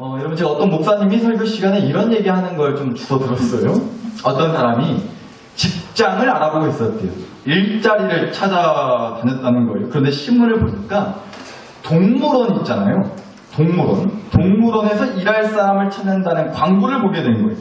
여러분 제가 어떤 목사님이 설교 시간에 이런 얘기하는 걸 좀 주워 들었어요. 어떤 사람이 직장을 알아보고 있었대요. 일자리를 찾아다녔다는 거예요. 그런데 신문을 보니까 동물원 있잖아요. 동물원에서 일할 사람을 찾는다는 광고를 보게 된 거예요.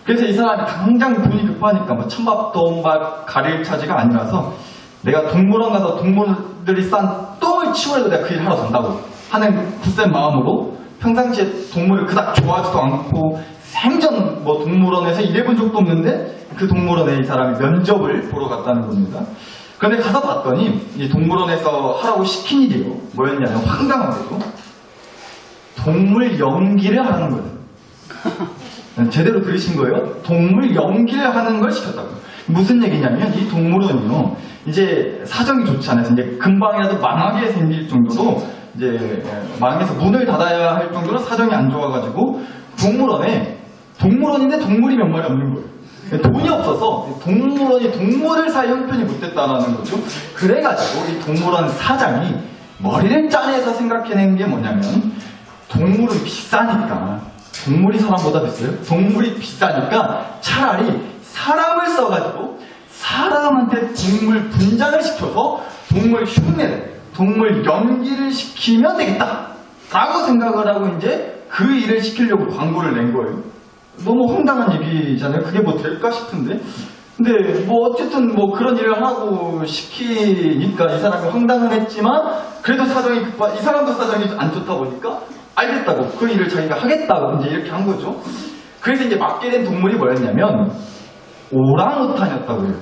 그래서 이 사람이 당장 돈이 급하니까 뭐 찬밥도 가릴 차지가 아니라서 내가 동물원 가서 동물들이 싼 똥을 치우려고 내가 그 일 하러 간다고 하는 굳센 마음으로 평상시에 동물을 그닥 좋아하지도 않고 생전 뭐 동물원에서 일해본 적도 없는데 그 동물원에 이 사람이 면접을 보러 갔다는 겁니다. 그런데 가서 봤더니 이 동물원에서 하라고 시킨 일이요. 뭐였냐면 황당하게도 동물 연기를 하는 거예요. 제대로 들으신 거예요? 동물 연기를 하는 걸 시켰다고요. 무슨 얘기냐면 이 동물원이요. 이제 사정이 좋지 않아서 이제 금방이라도 망하게 생길 정도로 이제 망해서 문을 닫아야 할 정도로 사정이 안 좋아가지고 동물원인데 동물이 몇 마리 없는 거예요. 돈이 없어서 동물원이 동물을 살 형편이 못 됐다라는 거죠. 그래가지고 이 동물원 사장이 머리를 짜내서 생각해낸 게 뭐냐면 동물은 비싸니까 동물이 사람보다 비싸요? 동물이 비싸니까 차라리 사람을 써가지고 사람한테 동물 분장을 시켜서 동물 흉내를 동물 연기를 시키면 되겠다 라고 생각을 하고 이제 그 일을 시키려고 광고를 낸 거예요. 너무 황당한 얘기잖아요. 그게 뭐 될까 싶은데 근데 뭐 어쨌든 뭐 그런 일을 하고 시키니까 이 사람이 황당은 했지만 그래도 사정이 이 사람도 사정이 안 좋다 보니까 알겠다고 그 일을 자기가 하겠다고 이제 이렇게 한 거죠. 그래서 이제 맡게 된 동물이 뭐였냐면 오랑우탄이었다고요.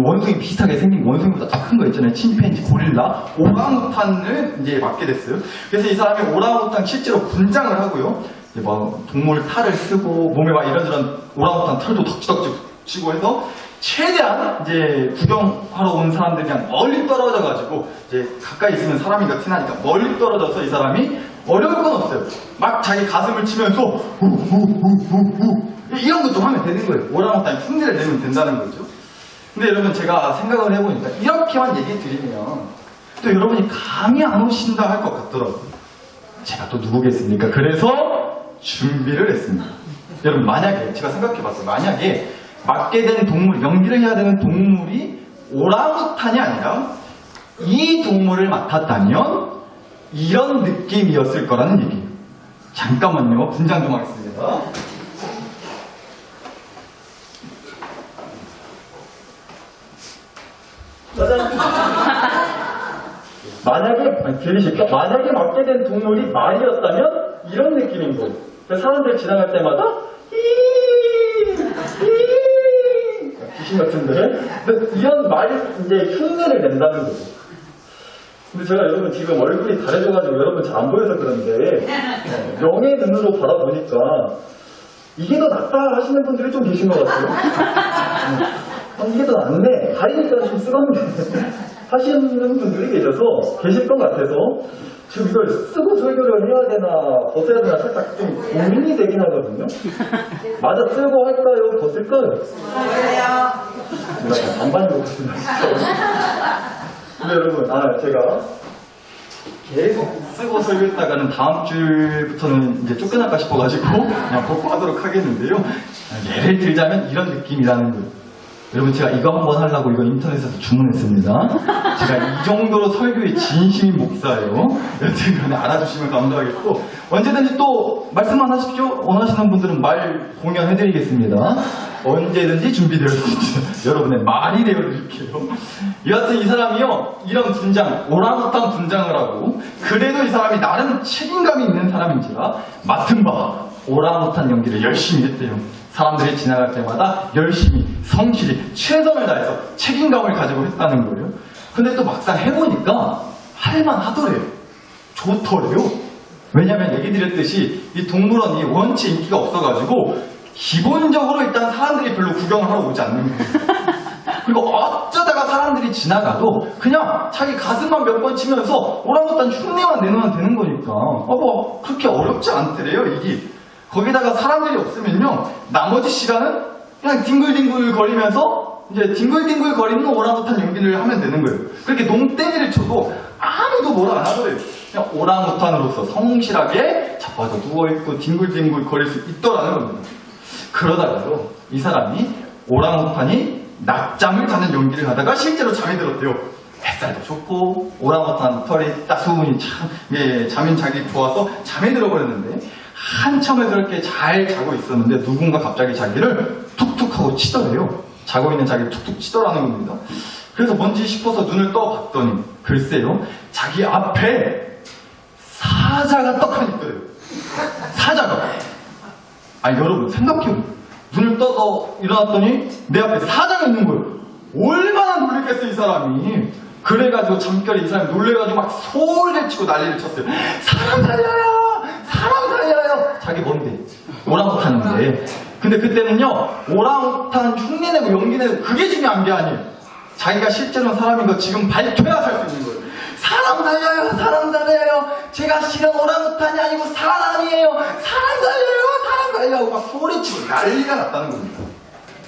원숭이 비슷하게 생긴 원숭이보다 더 큰 거 있잖아요. 침팬지, 고릴라, 오랑우탄을 이제 맡게 됐어요. 그래서 이 사람이 오랑우탄 실제로 분장을 하고요. 이제 막 동물 탈을 쓰고 몸에 막 이런저런 오랑우탄 털도 덕지덕지 치고 해서 최대한 이제 구경하러 온 사람들이 그냥 멀리 떨어져가지고 이제 가까이 있으면 사람인가 티나니까 멀리 떨어져서 이 사람이 어려울 건 없어요. 막 자기 가슴을 치면서 우우우우우 이런 것도 하면 되는 거예요. 오랑우탄이 흉내를 내면 된다는 거죠. 근데 여러분 제가 생각을 해보니까 이렇게만 얘기 드리면 또 여러분이 감이 안 오신다 할 것 같더라고요. 제가 또 누구겠습니까? 그래서 준비를 했습니다. 여러분 만약에 제가 생각해봤어요. 만약에 맡게 된 동물, 연기를 해야 되는 동물이 오랑우탄이 아니라 이 동물을 맡았다면 이런 느낌이었을 거라는 얘기예요. 잠깐만요. 분장 좀 하겠습니다. 만약에 들리실까? 만약에 맡게 된 동물이 말이었다면 이런 느낌인 거예요. 사람들 지나갈 때마다 귀신 같은데 이런 말이 이제 흉내를 낸다는 거죠. 근데 제가 여러분 지금 얼굴이 가려져가지고 여러분 잘 안 보여서 그런데 영의 눈으로 바라보니까 이게 더 낫다 하시는 분들이 좀 계신 것 같아요. 이게 더 낫네. 가리니까 좀 쓰건데 하시는 분들이 계실 것 같아서 지금 이걸 쓰고 설교를 해야 되나 벗어야 되나 살짝 좀 고민이 되긴 하거든요. 맞아 쓰고 할까요? 벗을까요? 제가 반반인 것 같은데. 근데 여러분 제가 계속 쓰고 설교했다가는 다음 주부터는 이제 쫓겨날까 싶어가지고 그냥 벗고 하도록 하겠는데요. 예를 들자면 이런 느낌이라는 거예요. 여러분 제가 이거 한번 하려고 이거 인터넷에서 주문했습니다. 제가 이 정도로 설교에 진심인 목사예요. 여튼 알아주시면 감사하겠고 언제든지 또 말씀만 하십시오. 원하시는 분들은 말 공연해드리겠습니다. 언제든지 준비되었습니다. 여러분의 말이 되어드릴게요. 여하튼 이 사람이요 이런 분장, 오랑우탄 분장을 하고 그래도 이 사람이 나름 책임감이 있는 사람인지라 맡은 바 오랑우탄 연기를 열심히 했대요. 사람들이 지나갈 때마다 열심히 성실히 최선을 다해서 책임감을 가지고 했다는 거예요. 근데 또 막상 해보니까 할만하더래요. 좋더래요. 왜냐면 얘기 드렸듯이 이 동물원이 원체 인기가 없어가지고 기본적으로 일단 사람들이 별로 구경을 하러 오지 않는 거예요. 그리고 어쩌다가 사람들이 지나가도 그냥 자기 가슴만 몇 번 치면서 오랑우탄 흉내만 내놓으면 되는 거니까 뭐 그렇게 어렵지 않더래요 이게. 거기다가 사람들이 없으면요 나머지 시간은 그냥 뒹굴뒹굴 거리면서 이제 뒹굴뒹굴 거리는 오랑우탄 연기를 하면 되는 거예요. 그렇게 농땡이를 쳐도 아무도 뭐라 안 하더래요. 그냥 오랑우탄으로서 성실하게 자빠져 누워있고 뒹굴뒹굴 거릴 수 있더라는 겁니다. 그러다가요, 이 사람이 오랑우탄이 낮잠을 자는 연기를 하다가 실제로 잠이 들었대요. 햇살도 좋고 오랑우탄 털이 따스우니 참 잠이 자기 좋아서 잠이 들어버렸는데 한참을 그렇게 잘 자고 있었는데 누군가 갑자기 자기를 툭툭 하고 치더래요. 자고 있는 자기를 툭툭 치더라는 겁니다. 그래서 뭔지 싶어서 눈을 떠봤더니 글쎄요, 자기 앞에 사자가 떡하니 있더래요. 사자가. 아니 여러분 생각해보세요. 눈을 떠서 일어났더니 내 앞에 사자가 있는 거예요. 얼마나 놀랬겠어 이 사람이. 그래가지고 잠결에 이 사람이 놀래가지고 막 소리를 치고 난리를 쳤어요. 사람 살려요! 사람 살려요! 자기 뭔데? 오랑우탄인데. 근데 그때는요, 오랑우탄 흉내내고 연기내고 그게 중요한 게 아니에요. 자기가 실제로는 사람인 거 지금 밝혀야 살 수 있는 거예요. 사람 살려요! 사람 살려요! 제가 실은 오랑우탄이 아니고 사람이에요! 사람 살려요! 사람 살려요! 막 소리치고 난리가 났다는 겁니다.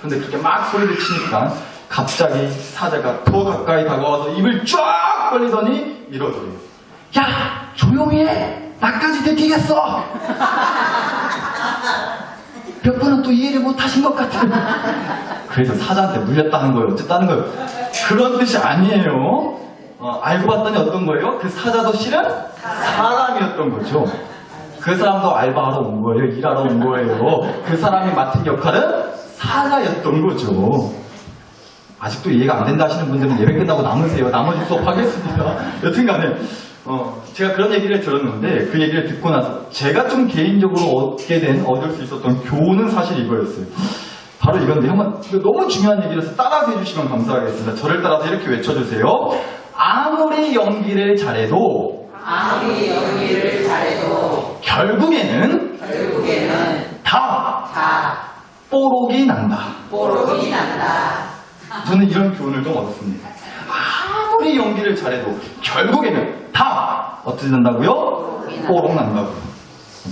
근데 그렇게 막 소리를 치니까 갑자기 사자가 더 가까이 다가와서 입을 쫙 벌리더니 이러더래요. 야! 조용히 해! 나까지 들키겠어! 몇 번은 또 이해를 못하신 것 같아요. 그래서 사자한테 물렸다는 거예요. 어쨌다는 거예요. 그런 뜻이 아니에요. 알고 봤더니 어떤 거예요? 그 사자도 실은 사람이었던 거죠. 그 사람도 알바하러 온 거예요. 일하러 온 거예요. 그 사람이 맡은 역할은 사자였던 거죠. 아직도 이해가 안 된다 하시는 분들은 예배 끝나고 남으세요. 나머지 수업 하겠습니다. 여튼간에 제가 그런 얘기를 들었는데 그 얘기를 듣고 나서 제가 좀 개인적으로 얻을 수 있었던 교훈은 사실 이거였어요. 바로 이건데 한번 너무 중요한 얘기라서 따라서 해주시면 감사하겠습니다. 저를 따라서 이렇게 외쳐주세요. 아무리 연기를 잘해도 결국에는 다 뽀록이 난다. 저는 이런 교훈을 좀 얻었습니다. 아무리 연기를 잘해도 결국에는 다 어떻게 된다고요? 뽀록 난다고.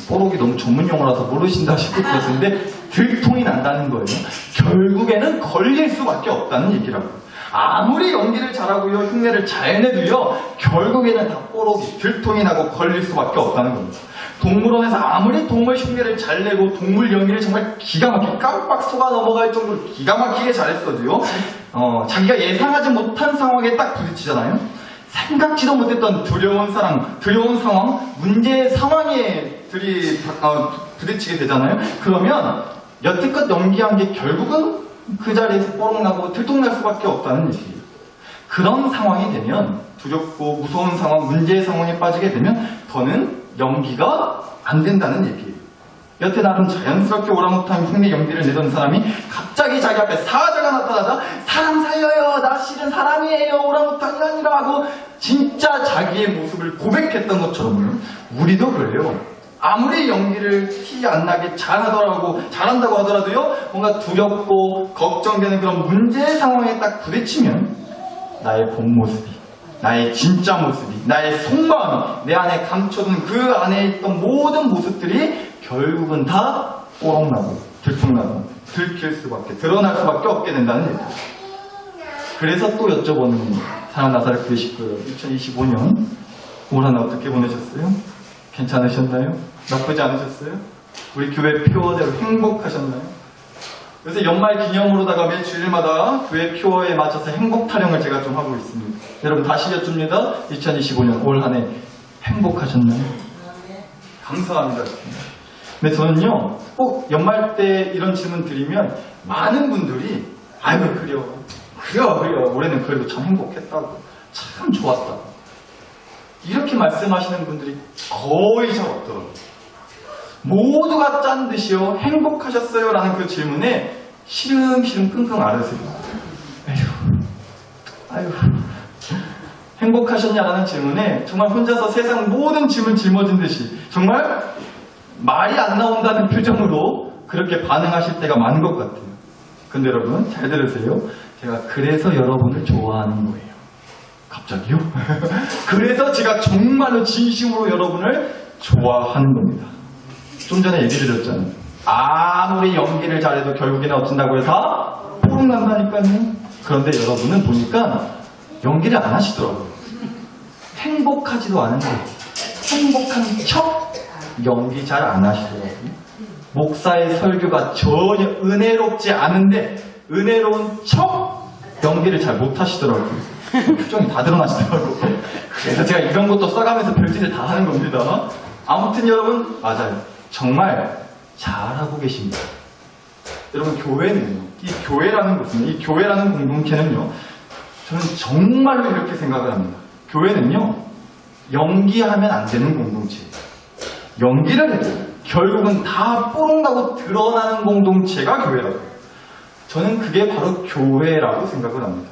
뽀록이 너무 전문 용어라서 모르신다 싶을 것 같은데 들통이 난다는 거예요. 결국에는 걸릴 수밖에 없다는 얘기라고. 아무리 연기를 잘하고요, 흉내를 잘 내도요, 결국에는 다 뽀록이, 들통이 나고 걸릴 수밖에 없다는 겁니다. 동물원에서 아무리 동물 흉내를 잘 내고 동물 연기를 정말 기가 막히게 깜빡 속아 넘어갈 정도로 기가 막히게 잘했어도요, 자기가 예상하지 못한 상황에 딱 부딪히잖아요. 생각지도 못했던 두려운 상황, 문제의 상황에 부딪히게 되잖아요. 그러면 여태껏 연기한 게 결국은 그 자리에서 뽀록나고 들통날 수밖에 없다는 얘기예요. 그런 상황이 되면 두렵고 무서운 상황, 문제의 상황에 빠지게 되면 더는 연기가 안 된다는 얘기예요. 여태 나름 자연스럽게 오랑우탄 흉내 연기를 내던 사람이 갑자기 자기 앞에 사자가 나타나자 사람 살려요, 나 실은 사람이에요, 오랑우탄이 아니라 하고 진짜 자기의 모습을 고백했던 것처럼 우리도 그래요. 아무리 연기를 티 안 나게 잘한다고 하더라도요, 뭔가 두렵고 걱정되는 그런 문제의 상황에 딱 부딪히면 나의 본 모습이, 나의 진짜 모습이, 나의 속마음이, 내 안에 감춰둔 그 안에 있던 모든 모습들이 결국은 다 뽀록나고 들통나고 드러날 수밖에 없게 된다는 얘기죠. 그래서 또 여쭤보는 사랑 나사렛 교회 식구요, 2025년 올 한 해 어떻게 보내셨어요? 괜찮으셨나요? 나쁘지 않으셨어요? 우리 교회 표어대로 행복하셨나요? 요새 연말 기념으로다가 매 주일마다 교회 표어에 맞춰서 행복 타령을 제가 좀 하고 있습니다. 여러분 다시 여쭙니다. 2025년 올 한 해 행복하셨나요? 감사합니다. 근데 저는요, 꼭 연말 때 이런 질문 드리면 많은 분들이 아유 그래요 올해는 그래도 참 행복했다고, 참 좋았다고 이렇게 말씀하시는 분들이 거의 잘 없더라고요. 모두가 짠 듯이요, 행복하셨어요? 라는 그 질문에 시름시름 끙끙 앓으세요. 아유 행복하셨냐라는 질문에 정말 혼자서 세상 모든 짐을 짊어진 듯이 정말 말이 안 나온다는 표정으로 그렇게 반응하실 때가 많은 것 같아요. 근데 여러분 잘 들으세요. 제가 그래서 여러분을 좋아하는 거예요. 갑자기요? 그래서 제가 정말로 진심으로 여러분을 좋아하는 겁니다. 좀 전에 얘기 드렸잖아요. 아무리 연기를 잘해도 결국에는 어쩐다고 해서 뽀록 난다니까요. 그런데 여러분은 보니까 연기를 안 하시더라고요. 행복하지도 않은데 행복한 척 연기 잘 안 하시더라고요. 목사의 설교가 전혀 은혜롭지 않은데 은혜로운 척 연기를 잘 못 하시더라고요. 표정이 다 드러나시더라고요. 그래서 제가 이런 것도 써가면서 별짓을 다 하는 겁니다. 아무튼 여러분, 맞아요. 정말 잘하고 계십니다. 여러분, 교회는요, 이 교회라는 것은, 이 교회라는 공동체는요, 저는 정말로 이렇게 생각을 합니다. 교회는요, 연기하면 안 되는 공동체예요. 연기를 해도 결국은 다 뽀록나고 드러나는 공동체가 교회라고요. 저는 그게 바로 교회라고 생각을 합니다.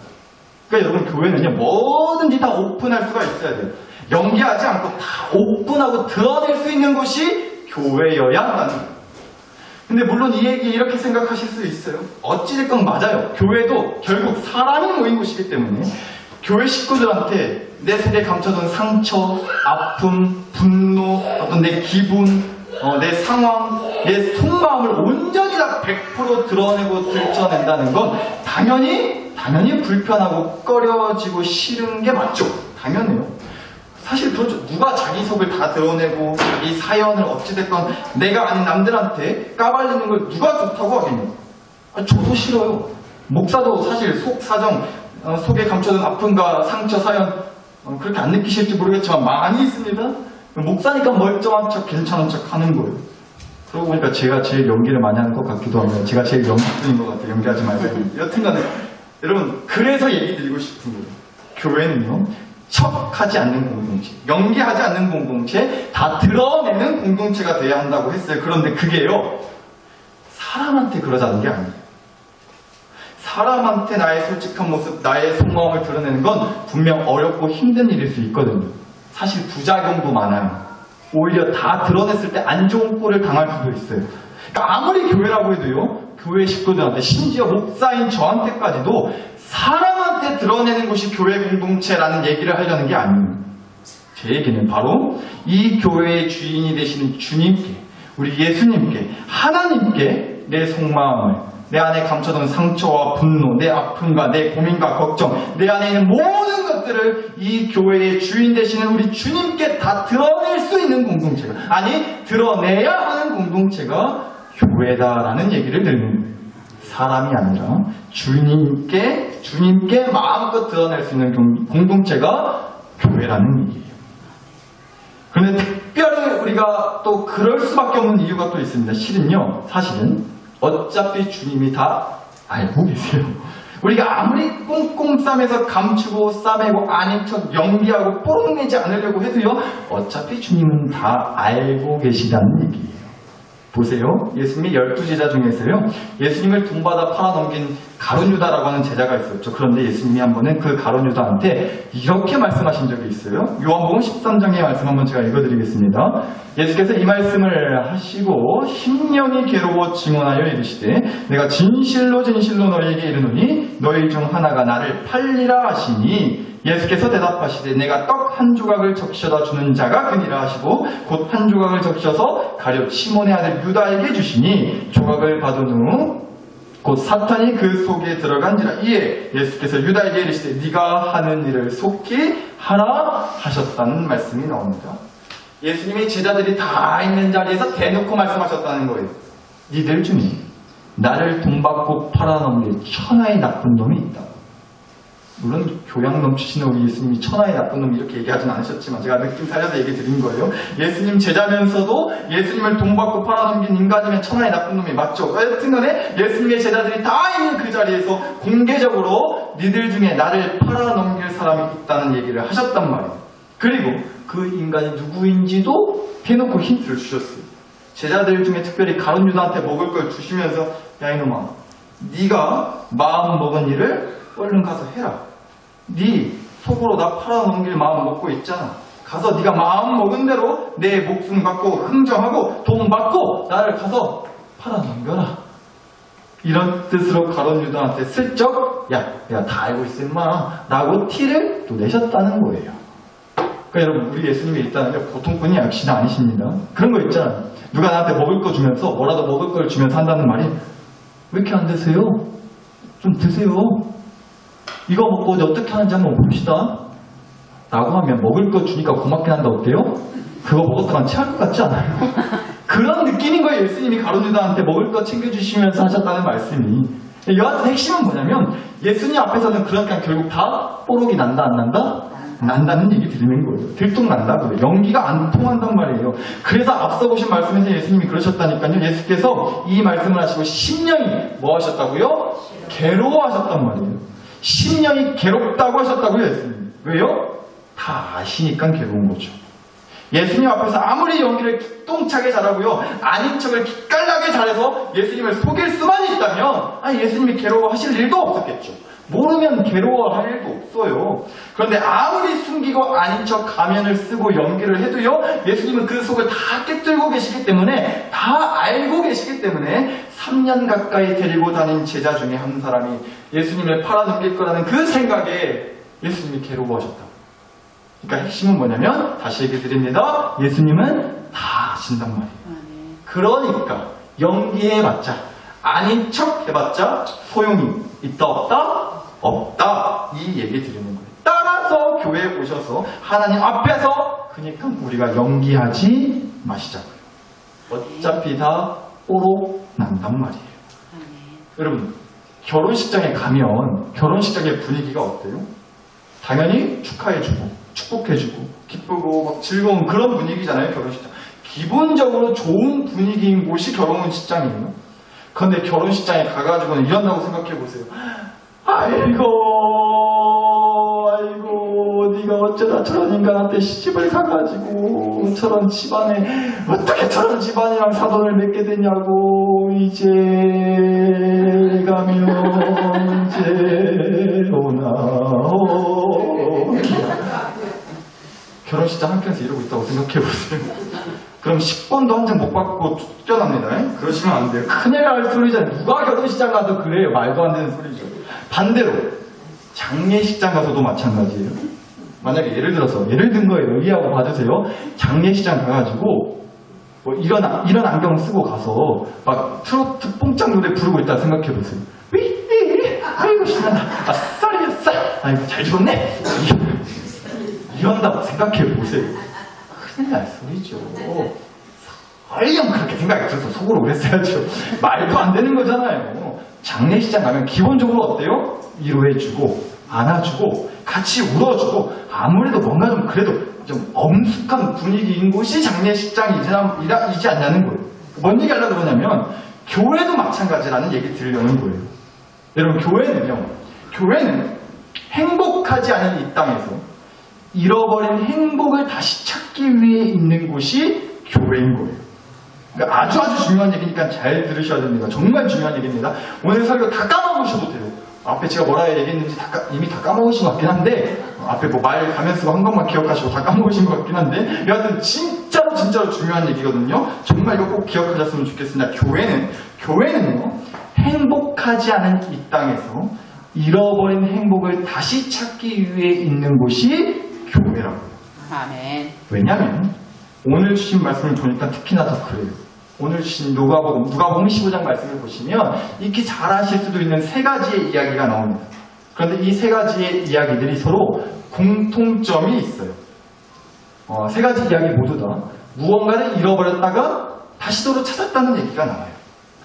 그러니까 여러분, 교회는요, 뭐든지 다 오픈할 수가 있어야 돼요. 연기하지 않고 다 오픈하고 드러낼 수 있는 곳이 교회여야 한다는 거예요. 근데 물론 이 얘기 이렇게 생각하실 수 있어요. 어찌됐건 맞아요. 교회도 결국 사람이 모인 곳이기 때문에 교회 식구들한테 내 속에 감춰둔 상처, 아픔, 분노, 어떤 내 기분, 내 상황, 내 속마음을 온전히 다 100% 드러내고 들춰낸다는 건 당연히 불편하고 꺼려지고 싫은 게 맞죠. 당연해요. 사실 그렇죠. 누가 자기 속을 다 드러내고 자기 사연을 어찌됐건 내가 아닌 남들한테 까발리는 걸 누가 좋다고 하겠냐. 저도 싫어요. 목사도 사실 속 사정, 속에 감춰둔 아픔과 상처 사연 그렇게 안 느끼실지 모르겠지만 많이 있습니다. 목사니까 멀쩡한 척 괜찮은 척 하는 거예요. 그러고 보니까 제가 제일 연기를 많이 하는 것 같기도 하고요. 제가 제일 연기꾼인 것 같아요. 연기하지 말고. 여튼간에 여러분, 그래서 얘기 드리고 싶은 거예요. 교회는요, 척하지 않는 공동체, 연기하지 않는 공동체, 다 드러내는 공동체가 돼야 한다고 했어요. 그런데 그게요, 사람한테 그러자는 게 아니에요. 사람한테 나의 솔직한 모습, 나의 속마음을 드러내는 건 분명 어렵고 힘든 일일 수 있거든요. 사실 부작용도 많아요. 오히려 다 드러냈을 때 안 좋은 꼴을 당할 수도 있어요. 그러니까 아무리 교회라고 해도요, 교회 식구들한테, 심지어 목사인 저한테까지도 사람한테 드러내는 것이 교회 공동체라는 얘기를 하려는 게 아니에요. 제 얘기는 바로 이 교회의 주인이 되시는 주님께, 우리 예수님께, 하나님께 내 속마음을, 내 안에 감춰둔 상처와 분노, 내 아픔과 내 고민과 걱정, 내 안에 있는 모든 것들을 이 교회의 주인 되시는 우리 주님께 다 드러낼 수 있는 공동체가, 아니 드러내야 하는 공동체가 교회다라는 얘기를 드리는 거예요. 사람이 아니라 주님께 마음껏 드러낼 수 있는 공동체가 교회라는 얘기예요. 그런데 특별히 우리가 또 그럴 수밖에 없는 이유가 또 있습니다. 사실은 어차피 주님이 다 알고 계세요. 우리가 아무리 꽁꽁 싸매서 감추고 싸매고 아닌 척 연기하고 뽀록내지 않으려고 해도요, 어차피 주님은 다 알고 계시다는 얘기예요. 보세요. 예수님의 12제자 중에서요, 예수님을 돈 받아 팔아넘긴 가룟유다라고 하는 제자가 있었죠. 그런데 예수님이 한 번은 그 가룟유다한테 이렇게 말씀하신 적이 있어요. 요한복음 13장의 말씀 한번 제가 읽어드리겠습니다. 예수께서 이 말씀을 하시고 심령이 괴로워 증언하여 이르시되 내가 진실로 너희에게 이르노니 너희 중 하나가 나를 팔리라 하시니 예수께서 대답하시되 내가 떡 한 조각을 적셔다 주는 자가 그니라 하시고 곧 한 조각을 적셔서 가룟 시몬의 아들 유다에게 주시니 조각을 받은 후 곧 사탄이 그 속에 들어간지라. 이에 예수께서 유다에게 이르시되 네가 하는 일을 속히 하라 하셨다는 말씀이 나옵니다. 예수님의 제자들이 다 있는 자리에서 대놓고 말씀하셨다는 거예요. 니들 중에 나를 돈 받고 팔아넘길 천하의 나쁜 놈이 있다. 물론 교양 넘치시는 우리 예수님이 천하의 나쁜 놈 이렇게 얘기하진 않으셨지만 제가 느낌 살려서 얘기 드린 거예요. 예수님 제자면서도 예수님을 돈 받고 팔아넘긴 인간이면 천하의 나쁜 놈이 맞죠. 여튼간에 예수님의 제자들이 다 있는 그 자리에서 공개적으로 니들 중에 나를 팔아넘길 사람이 있다는 얘기를 하셨단 말이에요. 그리고 그 인간이 누구인지도 대놓고 힌트를 주셨어요. 제자들 중에 특별히 가룟유다한테 먹을 걸 주시면서 야 이놈아, 네가 마음 먹은 일을 얼른 가서 해라. 네 속으로 나 팔아넘길 마음 먹고 있잖아. 가서 네가 마음 먹은 대로 내 목숨 갖고 흥정하고 돈 받고 나를 가서 팔아넘겨라. 이런 뜻으로 가룟유다한테 슬쩍 야 내가 다 알고 있어 임마 라고 티를 또 내셨다는 거예요. 그러니까 여러분, 우리 예수님이 일단은 보통 분이 역시나 아니십니다. 그런 거 있잖아요. 누가 나한테 먹을 거 주면서 뭐라도 먹을 걸 주면서 한다는 말이 왜 이렇게 안 드세요? 좀 드세요. 이거 먹고 어떻게 하는지 한번 봅시다 라고 하면 먹을 거 주니까 고맙긴 한다. 어때요? 그거 먹었다간 체할 것 같지 않아요? 그런 느낌인 거예요. 예수님이 가룟유다한테 먹을 거 챙겨주시면서 하셨다는 말씀이. 여하튼 핵심은 뭐냐면 예수님 앞에서는 그러니까 결국 다 뽀록이 난다 안 난다? 난다는 얘기 드리는 거예요. 들통난다고요. 연기가 안 통한단 말이에요. 그래서 앞서 보신 말씀에서 예수님이 그러셨다니까요. 예수께서 이 말씀을 하시고 10년이 뭐 하셨다고요? 괴로워하셨단 말이에요. 10년이 괴롭다고 하셨다고요. 예수님. 왜요? 다 아시니까 괴로운 거죠. 예수님 앞에서 아무리 연기를 기똥차게 잘하고요, 아닌 척을 기깔나게 잘해서 예수님을 속일 수만 있다면 예수님이 괴로워하실 일도 없었겠죠. 모르면 괴로워할 일도 없어요. 그런데 아무리 숨기고 아닌 척 가면을 쓰고 연기를 해도요, 예수님은 그 속을 다 깨뜨리고 계시기 때문에, 다 알고 계시기 때문에 3년 가까이 데리고 다닌 제자 중에 한 사람이 예수님을 팔아넘길 거라는 그 생각에 예수님이 괴로워하셨다. 그러니까 핵심은 뭐냐면 다시 얘기 드립니다. 예수님은 다 아신단 말이에요. 그러니까 연기해봤자 아닌 척 해봤자 소용이 있다 없다? 없다. 이 얘기 드리는 거예요. 따라서 교회에 오셔서 하나님 앞에서 그러니까 우리가 연기하지 마시자고요. 어차피 다 뽀록 난단 말이에요. 여러분 결혼식장에 가면 결혼식장의 분위기가 어때요? 당연히 축하해주고 축복해주고 기쁘고 막 즐거운 그런 분위기잖아요. 결혼식장 기본적으로 좋은 분위기인 곳이 결혼식장이에요. 그런데 결혼식장에 가가지고는 이런다고 생각해보세요. 아이고 네가 어쩌다 저런 인간한테 시집을 가가지고 저런 집안에 어떻게 저런 집안이랑 사돈을 맺게 되냐고. 이제 가면 이제 오나 결혼식장 한켠에서 이러고 있다고 생각해보세요. 그럼 10번도 한 장 못 받고 쫓겨납니다. 그러시면 안 돼요. 큰일 날 소리잖아요. 누가 결혼식장 가도 그래요. 말도 안 되는 소리죠. 반대로 장례식장 가서도 마찬가지예요. 만약에 예를 든 거예요. 이해하고 봐주세요. 장례식장 가가지고 뭐 이런 안경 쓰고 가서 막 트로트 뽕짝 노래 부르고 있다 생각해보세요. 아이고 신난다. 아싸리야 쌀. 아이고 잘 죽었네. 이런다고 생각해보세요. 큰일 날 소리죠. 설령 그렇게 생각이 들어서 속으로 그랬어야죠. 말도 안 되는 거잖아요. 장례식장 가면 기본적으로 어때요? 위로해주고 안아주고 같이 울어주고 아무래도 뭔가 좀 그래도 좀 엄숙한 분위기인 곳이 장례식장이지 않냐는 거예요. 뭔 얘기 하려고 그러냐면 교회도 마찬가지라는 얘기 들으려는 거예요. 여러분 교회는 행복하지 않은 이 땅에서 잃어버린 행복을 다시 찾기 위해 있는 곳이 교회인 거예요. 그러니까 아주 중요한 얘기니까 잘 들으셔야 됩니다. 정말 중요한 얘기입니다. 오늘 설교 다 까먹으셔도 돼요. 앞에 제가 뭐라 얘기했는지 이미 다 까먹으신 것 같긴 한데 앞에 뭐 말 가면 쓰고 한 것만 기억하시고 다 까먹으신 것 같긴 한데 여하튼 진짜로 중요한 얘기거든요. 정말 이거 꼭 기억하셨으면 좋겠습니다. 교회는요 행복하지 않은 이 땅에서 잃어버린 행복을 다시 찾기 위해 있는 곳이 교회라고요. 아멘. 왜냐면 오늘 주신 말씀을 보니까 특히나 더 그래요. 오늘 주신 누가복음 15장 말씀을 보시면 익히 잘 아실 수도 있는 세 가지의 이야기가 나옵니다. 그런데 이 세 가지의 이야기들이 서로 공통점이 있어요. 세 가지 이야기 모두 다 무언가를 잃어버렸다가 다시 도로 찾았다는 얘기가 나와요.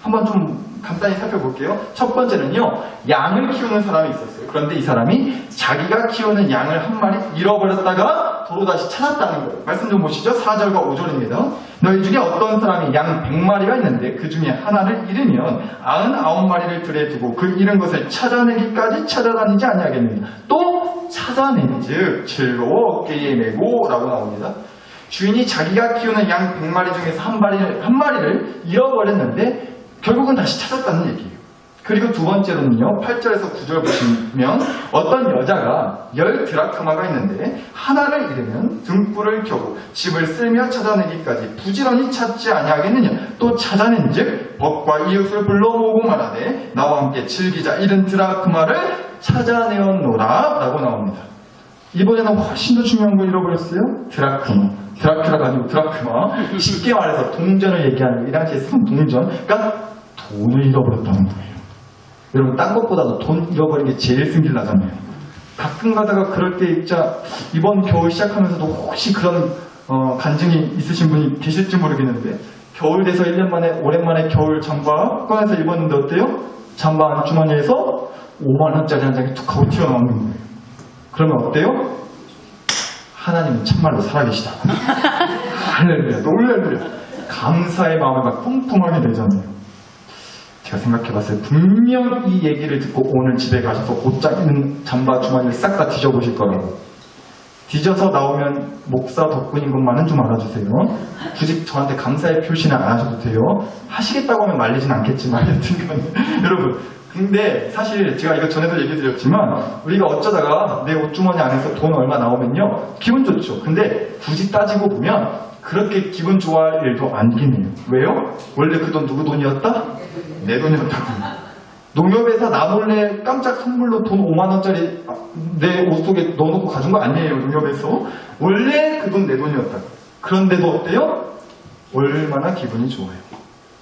한번 좀 간단히 살펴볼게요. 첫 번째는요, 양을 키우는 사람이 있었어요. 그런데 이 사람이 자기가 키우는 양을 한 마리 잃어버렸다가 도로 다시 찾았다는 거예요. 말씀 좀 보시죠. 4절과 5절입니다. 너희 중에 어떤 사람이 양 100마리가 있는데 그 중에 하나를 잃으면 99마리를 들에 두고 그 잃은 것을 찾아내기까지 찾아다니지 아니하겠느냐. 또 찾아낸즉 즐거워 어깨에 메고 라고 나옵니다. 주인이 자기가 키우는 양 100마리 중에서 한 마리를 잃어버렸는데 결국은 다시 찾았다는 얘기예요. 그리고 두 번째로는요, 8절에서 9절 보시면 어떤 여자가 10드라크마가 있는데 하나를 잃으면 등불을 켜고 집을 쓸며 찾아내기까지 부지런히 찾지 아니하겠느냐. 또 찾아낸즉 벗과 이웃을 불러 모으고 말하되 나와 함께 즐기자. 잃은 드라크마를 찾아내었노라 라고 나옵니다. 이번에는 훨씬 더 중요한 걸 잃어버렸어요. 드라큘라가 아니고 드라크마. 쉽게 말해서 동전을 얘기하는 이 당시에 쓴 동전. 그러니까 돈을 잃어버렸다는 거예요. 여러분 딴 것보다도 돈 잃어버린 게 제일 승질 나잖아요. 가끔 가다가 그럴 때 진짜 이번 겨울 시작하면서도 혹시 그런 간증이 있으신 분이 계실지 모르겠는데 겨울 돼서 1년 만에 오랜만에 겨울 잠바 꺼내서 입었는데 어때요? 잠바 안주머니에서 5만원짜리 한 장이 툭 하고 튀어나오는 거예요. 그러면 어때요? 하나님은 참말로 살아계시다. 할렐루야, 놀랄루야. 감사의 마음을 막 통통하게 되잖아요. 제가 생각해봤어요. 분명 이 얘기를 듣고 오늘 집에 가셔서 옷장 있는 잠바 주머니를 싹 다 뒤져보실 거라고. 뒤져서 나오면 목사 덕분인 것만은 좀 알아주세요. 굳이 저한테 감사의 표시는 안 하셔도 돼요. 하시겠다고 하면 말리진 않겠지만 여튼간 여러분, 근데 사실 제가 이거 전에도 얘기 드렸지만 우리가 어쩌다가 내 옷주머니 안에서 돈 얼마 나오면요 기분 좋죠. 근데 굳이 따지고 보면 그렇게 기분 좋아할 일도 아니긴 해요. 왜요? 원래 그 돈 누구 돈이었다? 내 돈이었다고요. 농협에서 나 몰래 깜짝 선물로 돈 5만원짜리 내 옷 속에 넣어놓고 가준 거 아니에요. 농협에서 원래 그 돈 내 돈이었다고. 그런데도 어때요? 얼마나 기분이 좋아요.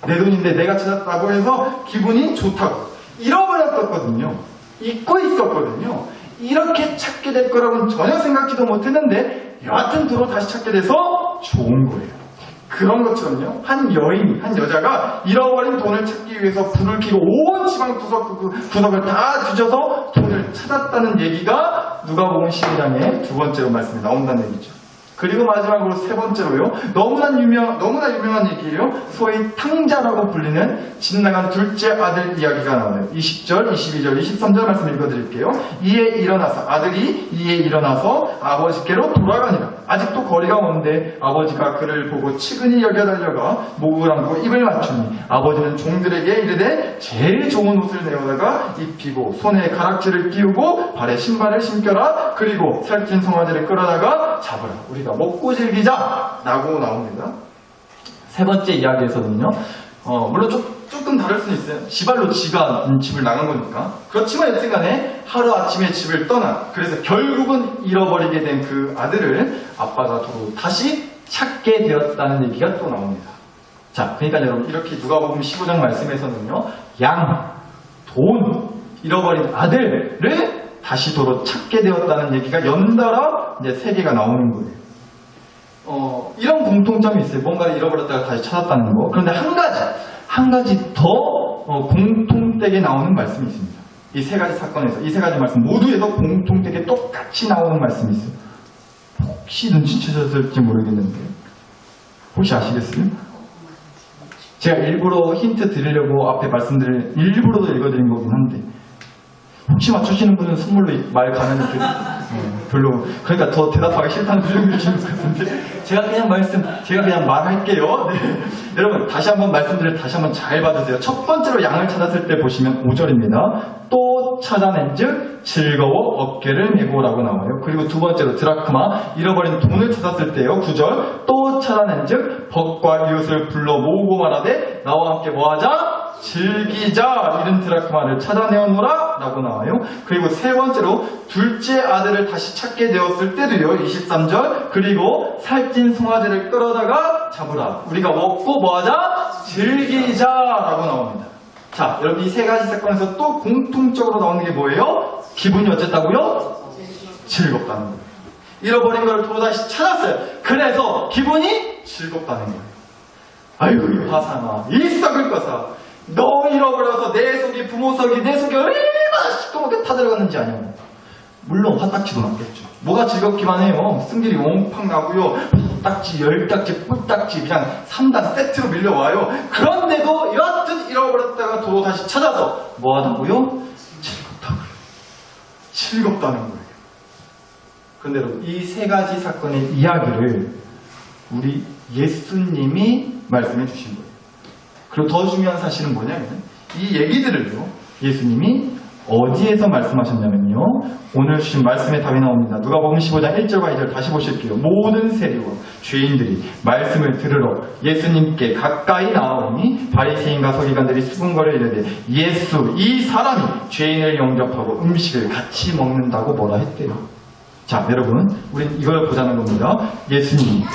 내 돈인데 내가 찾았다고 해서 기분이 좋다고. 잃어버렸었거든요. 잊고 있었거든요. 이렇게 찾게 될 거라고는 전혀 생각지도 못했는데 여하튼 들어 다시 찾게 돼서 좋은 거예요. 그런 것처럼요. 한 여인, 한 여자가 잃어버린 돈을 찾기 위해서 불을 켜고 온 지방 구석을 다 뒤져서 돈을 찾았다는 얘기가 누가복음 12장의 두 번째로 말씀이 나온다는 얘기죠. 그리고 마지막으로 세 번째로요. 너무나 유명한 얘기예요. 소위 탕자라고 불리는 집 나간 둘째 아들 이야기가 나와요. 20절, 22절, 23절 말씀 읽어드릴게요. 아들이 이에 일어나서 아버지께로 돌아가니라. 아직도 거리가 먼데 아버지가 그를 보고 치근히 여겨 달려가 목을 안고 입을 맞추니 아버지는 종들에게 이르되 제일 좋은 옷을 내어다가 입히고 손에 가락지를 끼우고 발에 신발을 신겨라. 그리고 살찐 송아지를 끌어다가 잡으라. 우리가 먹고 즐기자 라고 나옵니다. 세 번째 이야기에서는요, 물론 조금 다를 수는 있어요. 지발로 지가 집을 나간 거니까. 그렇지만 여튼간에 하루아침에 집을 떠나, 그래서 결국은 잃어버리게 된 그 아들을 아빠가 다시 찾게 되었다는 얘기가 또 나옵니다. 자, 그러니까 여러분, 이렇게 누가복음 15장 말씀에서는요, 돈, 잃어버린 아들을 다시 도로 찾게 되었다는 얘기가 연달아 이제 세 개가 나오는 거예요. 이런 공통점이 있어요. 뭔가를 잃어버렸다가 다시 찾았다는 거. 그런데 한 가지 더 공통되게 나오는 말씀이 있습니다. 이 세 가지 사건에서, 이 세 가지 말씀 모두에서 공통되게 똑같이 나오는 말씀이 있어요. 혹시 눈치채셨을지 모르겠는데, 혹시 아시겠어요? 제가 일부러 힌트 드리려고 앞에 말씀드릴, 일부러도 읽어드린 거긴 한데, 혹시 맞추시는 분은 선물로 말 가는 별로, 그러니까 더 대답하기 싫다는 표정을 주시는 것 같은데, 제가 그냥 말할게요. 네. 여러분, 다시 한번 다시 한번 잘 봐주세요. 첫 번째로 양을 찾았을 때 보시면 5절입니다. 또 찾아낸 즉 즐거워 어깨를 메고라고 나와요. 그리고 두 번째로 드라크마, 잃어버린 돈을 찾았을 때요. 9절, 또 찾아낸 즉 벗과 이웃을 불러 모으고 말하되 나와 함께 뭐하자? 즐기자. 이른 드라크마를 찾아내었노라 라고 나와요. 그리고 세 번째로 둘째 아들을 다시 찾게 되었을 때도요. 23절, 그리고 살찐 송아지를 끌어다가 잡으라. 우리가 먹고 뭐하자? 즐기자 라고 나옵니다. 자, 여러분, 이 세 가지 사건에서 또 공통적으로 나오는 게 뭐예요? 기분이 어쨌다고요? 즐겁다는 거예요. 잃어버린 걸 또다시 찾았어요. 그래서 기분이 즐겁다는 거예요. 아이고, 이 화상아, 이 썩을 거사, 너 잃어버려서 내 속이, 부모 속이, 내 속이 얼마나 시커멓게 타들어갔는지 아냐고. 물론 화딱지도 났겠죠. 뭐가 즐겁기만 해요. 승질이 옹팍 나고요. 딱지, 10딱지, 뿔딱지 그냥 3단 세트로 밀려와요. 그런데도 여하튼 잃어버렸다가 도로 다시 찾아서 뭐 하다고요? 즐겁다고요. 즐겁다는 거예요. 그런데 여러분, 이 세 가지 사건의 이야기를 우리 예수님이 말씀해 주신 거예요. 그리고 더 중요한 사실은 뭐냐면 이 얘기들을요, 예수님이 어디에서 말씀하셨냐면요, 오늘 주신 말씀의 답이 나옵니다. 누가복음 15장 1절과 2절 다시 보실게요. 모든 세리와 죄인들이 말씀을 들으러 예수님께 가까이 나오니 바리새인과 서기관들이 수군거려 이르되 예수, 이 사람이 죄인을 영접하고 음식을 같이 먹는다고 뭐라 했대요. 자, 여러분, 우린 이걸 보자는 겁니다. 예수님이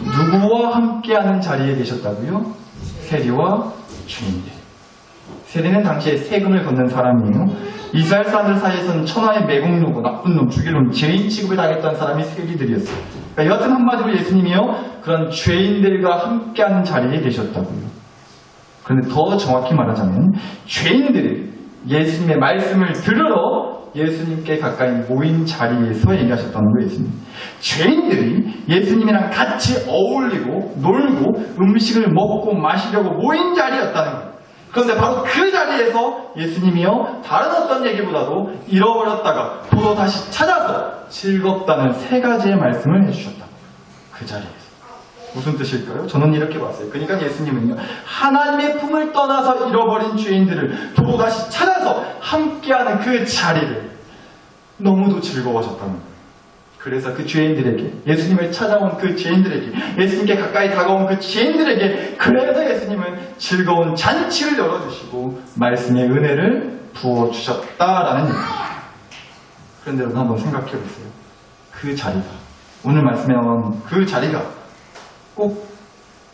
누구와 함께하는 자리에 계셨다고요? 세리와 죄인들. 세리는 당시에 세금을 걷는 사람이에요. 이스라엘 사람들 사이에서는 천하의 매국노고 나쁜 놈, 죽일 놈, 죄인 취급을 당했던 사람이 세리들이었어요. 그러니까 여하튼 한마디로 예수님이요, 그런 죄인들과 함께하는 자리에 계셨다고요. 그런데 더 정확히 말하자면 죄인들이 예수님의 말씀을 들으러 예수님께 가까이 모인 자리에서 얘기하셨다는 거예요. 예수님. 죄인들이 예수님이랑 같이 어울리고 놀고 음식을 먹고 마시려고 모인 자리였다는 거예요. 그런데 바로 그 자리에서 예수님이요, 다른 어떤 얘기보다도 잃어버렸다가 또 다시 찾아서 즐겁다는 세 가지의 말씀을 해주셨다. 그 자리에서. 무슨 뜻일까요? 저는 이렇게 봤어요. 그러니까 예수님은요, 하나님의 품을 떠나서 잃어버린 죄인들을 도로 다시 찾아서 함께하는 그 자리를 너무도 즐거워하셨다는 거예요. 그래서 그 죄인들에게, 예수님을 찾아온 그 죄인들에게, 예수님께 가까이 다가온 그 죄인들에게, 그래서 예수님은 즐거운 잔치를 열어주시고 말씀의 은혜를 부어주셨다라는 얘기입니다. 그런데 여러분 한번 생각해 보세요. 그 자리가, 오늘 말씀에 나온 그 자리가 꼭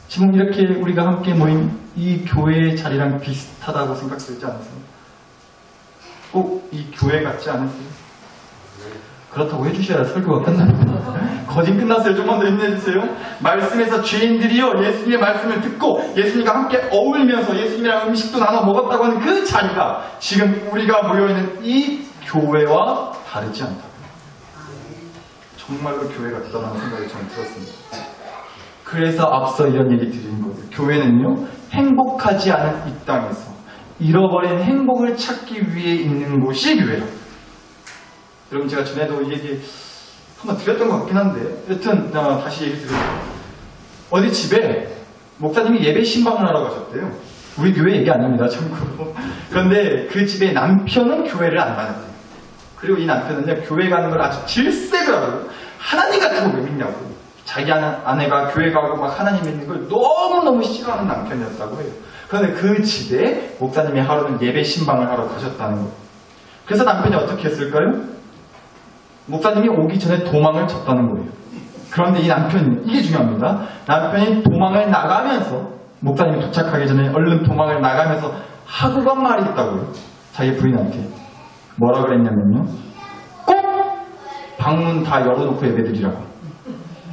지금 이렇게 우리가 함께 모인 이 교회의 자리랑 비슷하다고 생각되지 않으세요? 꼭 이 교회 같지 않으세요? 그렇다고 해주셔야 설교가 끝납니다. 거진 끝났어요. 조금만 더 힘내주세요. 말씀에서 죄인들이요, 예수님의 말씀을 듣고 예수님과 함께 어울리면서 예수님이랑 음식도 나눠 먹었다고 하는 그 자리가 지금 우리가 모여있는 이 교회와 다르지 않다고요. 정말로 교회가 있다는 생각이 저는 들었습니다. 그래서 앞서 이런 얘기 드린 거예요. 교회는요, 행복하지 않은 이 땅에서 잃어버린 행복을 찾기 위해 있는 곳이 교회다. 여러분, 제가 전에도 이 얘기 한번 드렸던 것 같긴 한데, 여튼 다시 얘기 드려요. 어디 집에 목사님이 예배 신방을 하러 가셨대요. 우리 교회 얘기 아닙니다, 참고로. 그런데 그 집에 남편은 교회를 안 다녔대요. 그리고 이 남편은요, 교회 가는 걸 아주 질색을 하고, 하나님 같은 거 왜 믿냐고. 자기 아내가 교회 가고 막 하나님 믿는 걸 너무너무 싫어하는 남편이었다고 해요. 그런데 그 집에 목사님이 하루는 예배 신방을 하러 가셨다는 거예요. 그래서 남편이 어떻게 했을까요? 목사님이 오기 전에 도망을 쳤다는 거예요. 그런데 이 남편이, 이게 중요합니다. 남편이 도망을 나가면서, 목사님이 도착하기 전에 얼른 도망을 나가면서 하고 간 말이 있다고요. 자기 부인한테. 뭐라 그랬냐면요. 꼭 방문 다 열어놓고 예배드리라고.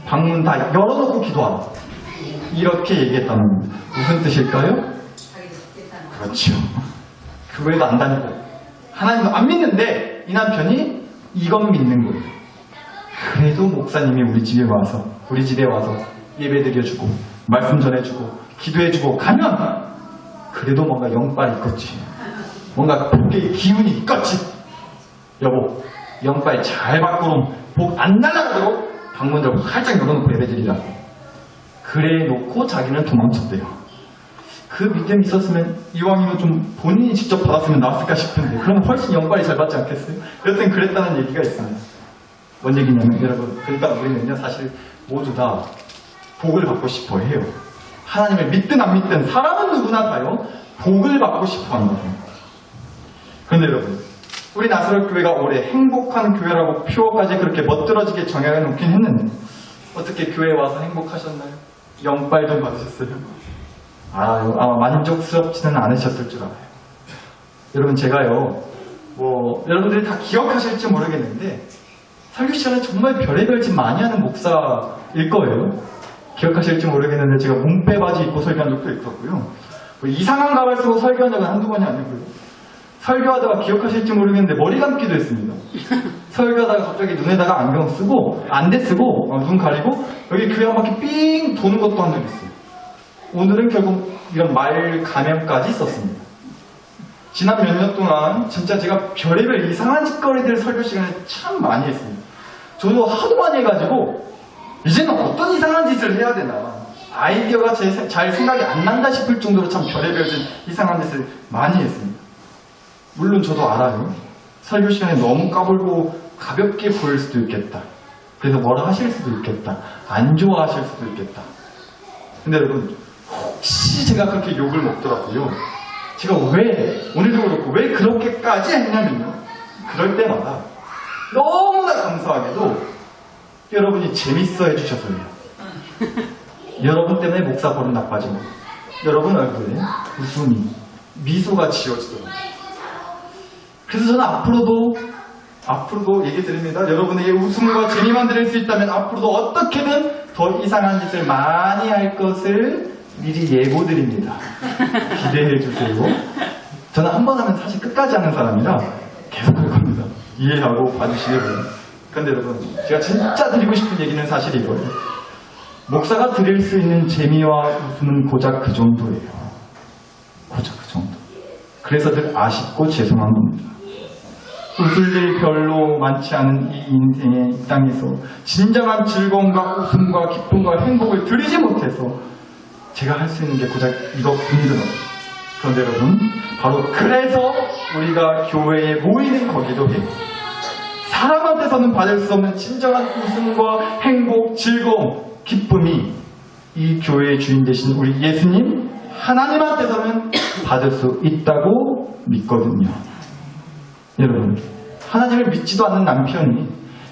방문 다 열어놓고 기도하라. 이렇게 얘기했다는 겁니다. 무슨 뜻일까요? 그렇죠. 교회도 안 다니고 하나님도 안 믿는데 이 남편이 이건 믿는 거예요. 그래도 목사님이 우리 집에 와서 예배 드려주고 말씀 전해주고 기도해주고 가면 그래도 뭔가 영빨이 있겠지. 뭔가 복의 기운이 있겠지. 여보, 영빨 잘 받고 복 안 날라가도록 방문을 활짝 열어놓고 예배 드리라고. 그래 놓고 자기는 도망쳤대요. 그 믿음이 있었으면 이왕이면 좀 본인이 직접 받았으면 나왔을까 싶은데, 그러면 훨씬 영빨이 잘 받지 않겠어요? 여튼 그랬다는 얘기가 있습니다. 뭔 얘기냐면, 여러분, 그러니까 우리는요, 사실 모두 다 복을 받고 싶어 해요. 하나님을 믿든 안 믿든 사람은 누구나 다요, 복을 받고 싶어 한다고. 그런데 여러분, 우리 나사렛 교회가 올해 행복한 교회라고 표어까지 그렇게 멋들어지게 정해 놓긴 했는데, 어떻게 교회에 와서 행복하셨나요? 영빨 좀 받으셨어요? 아마 만족스럽지는 않으셨을 줄 알아요. 여러분, 제가요, 여러분들이 다 기억하실지 모르겠는데, 설교 시간에 정말 별의별 짓 많이 하는 목사일 거예요. 기억하실지 모르겠는데, 제가 몸빼 바지 입고 설교한 적도 있었고요. 이상한 가발 쓰고 설교한 적은 한두 번이 아니고요. 설교하다가 기억하실지 모르겠는데, 머리 감기도 했습니다. 설교하다가 갑자기 눈에다가 안경 쓰고, 안대 쓰고, 눈 가리고, 여기 교회 한 바퀴 삥 도는 것도 한 적 있어요. 오늘은 결국 이런 말 감염까지 썼습니다. 지난 몇 년 동안 진짜 제가 별의별 이상한 짓거리들 설교 시간에 참 많이 했습니다. 저도 하도 많이 해가지고 이제는 어떤 이상한 짓을 해야 되나, 아이디어가 잘 생각이 안 난다 싶을 정도로 참 별의별 이상한 짓을 많이 했습니다. 물론 저도 알아요. 설교 시간에 너무 까불고 가볍게 보일 수도 있겠다. 그래서 뭐라 하실 수도 있겠다. 안 좋아하실 수도 있겠다. 근데 여러분, 혹시 제가 그렇게 욕을 먹더라고요. 제가 오늘도 그렇고 왜 그렇게까지 했냐면요, 그럴 때마다 너무나 감사하게도 여러분이 재밌어 해주셔서요. 여러분 때문에 목사 버릇 나빠지고, 여러분 얼굴에 웃음이, 미소가 지어지더라고요. 그래서 저는 앞으로도 앞으로도 얘기 드립니다. 여러분에게 웃음과 재미만 드릴 수 있다면 앞으로도 어떻게든 더 이상한 짓을 많이 할 것을 미리 예고 드립니다. 기대해 주세요. 저는 한 번 하면 사실 끝까지 하는 사람이라 계속 할 겁니다. 이해하고 봐주시려고요. 그런데 여러분, 제가 진짜 드리고 싶은 얘기는 사실 이거예요. 목사가 드릴 수 있는 재미와 웃음은 고작 그 정도예요. 고작 그 정도. 그래서 늘 아쉽고 죄송한 겁니다. 웃을 일 별로 많지 않은 이 인생의 이 땅에서 진정한 즐거움과 웃음과 기쁨과 행복을 드리지 못해서 제가 할 수 있는 게 고작 이것뿐이더라고요. 그런데 여러분, 바로 그래서 우리가 교회에 모이는 거기도 해요. 사람한테서는 받을 수 없는 진정한 웃음과 행복, 즐거움, 기쁨이 이 교회의 주인 되신 우리 예수님, 하나님한테서는 받을 수 있다고 믿거든요. 여러분, 하나님을 믿지도 않는 남편이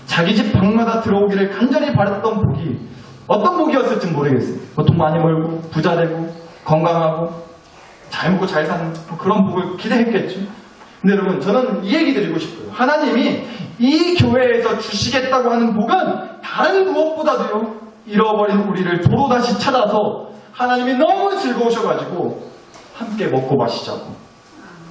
자기 집 방마다 들어오기를 간절히 바랐던 복이 어떤 복이었을지 모르겠어요. 돈 많이 벌고 부자 되고 건강하고 잘 먹고 잘 사는 그런 복을 기대했겠죠. 근데 여러분, 저는 이 얘기 드리고 싶어요. 하나님이 이 교회에서 주시겠다고 하는 복은 다른 무엇보다도요, 잃어버린 우리를 도로 다시 찾아서 하나님이 너무 즐거우셔가지고 함께 먹고 마시자고,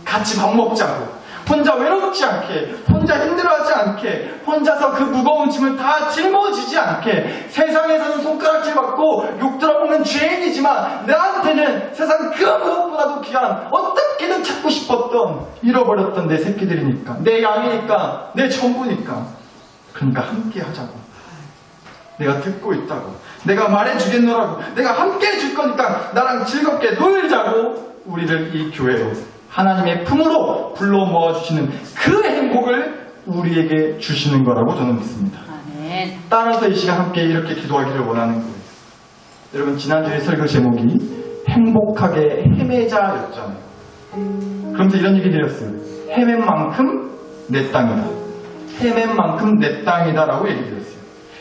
같이 밥 먹자고, 혼자 외롭지 않게, 혼자 힘들어하지 않게, 혼자서 그 무거운 짐을 다 짊어지지 않게, 세상에서는 손가락질 받고 욕 들어먹는 죄인이지만 나한테는 세상 그 무엇보다도 귀한, 어떻게든 찾고 싶었던, 잃어버렸던 내 새끼들이니까, 내 양이니까, 내 전부니까. 그러니까 함께 하자고. 내가 듣고 있다고, 내가 말해주겠노라고, 내가 함께 해줄 거니까 나랑 즐겁게 놀자고, 우리를 이 교회로, 하나님의 품으로 불러 모아주시는 그 행복을 우리에게 주시는 거라고 저는 믿습니다. 아멘. 따라서 이 시간 함께 이렇게 기도하기를 원하는 거예요. 여러분, 지난주에 설교 제목이 행복하게 헤매자였잖아요. 그러면서 이런 얘기 드렸어요. 헤맨 만큼 내 땅이다. 헤맨 만큼 내 땅이다 라고 얘기 드렸어요.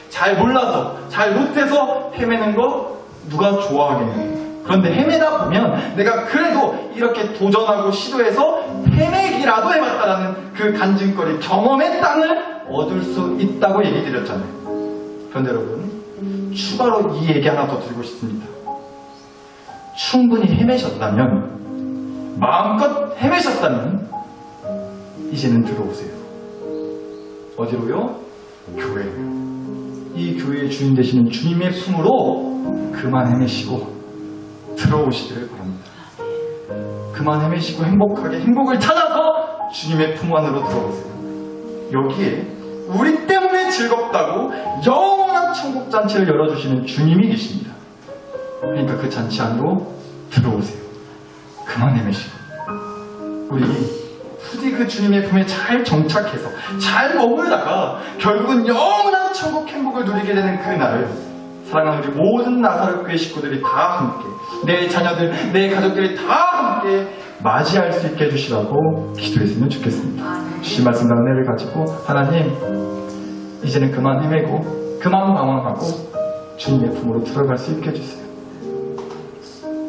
잘 몰라서, 잘 못해서 헤매는 거 누가 좋아하겠냐고. 그런데 헤매다 보면 내가 그래도 이렇게 도전하고 시도해서 헤매기라도 해봤다라는 그 간증거리, 경험의 땅을 얻을 수 있다고 얘기 드렸잖아요. 그런데 여러분, 추가로 이 얘기 하나 더 드리고 싶습니다. 충분히 헤매셨다면, 마음껏 헤매셨다면 이제는 들어오세요. 어디로요? 교회로요. 이 교회의 주인 되시는 주님의 품으로 그만 헤매시고 들어오시기를 바랍니다. 그만 헤매시고 행복하게 행복을 찾아서 주님의 품 안으로 들어오세요. 여기에 우리 때문에 즐겁다고 영원한 천국 잔치를 열어주시는 주님이 계십니다. 그러니까 그 잔치 안으로 들어오세요. 그만 헤매시고 우리 부디 그 주님의 품에 잘 정착해서 잘 머물다가 결국은 영원한 천국 행복을 누리게 되는 그날을 사랑하는 우리 모든 나사렛 교회 식구들이 다 함께, 내 자녀들, 내 가족들이 다 함께 맞이할 수 있게 해주시라고 기도했으면 좋겠습니다. 주신 말씀과 은혜를 가지고 하나님, 이제는 그만 헤매고 그만 방황하고 주님의 품으로 들어갈 수 있게 해주세요.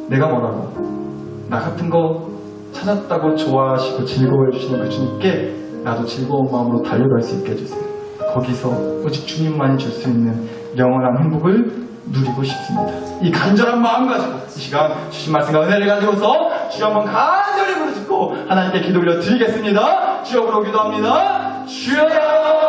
내가 뭐라고, 나 같은 거 찾았다고 좋아하시고 즐거워해 주시는 그 주님께 나도 즐거운 마음으로 달려갈 수 있게 해주세요. 거기서 오직 주님만이 줄 수 있는 영원한 행복을 누리고 싶습니다. 이 간절한 마음 가지고 이 시간 주신 말씀과 은혜를 가지고서 주여 한번 간절히 부르짖고 하나님께 기도 올려 드리겠습니다. 주여 부르 기도합니다. 주여.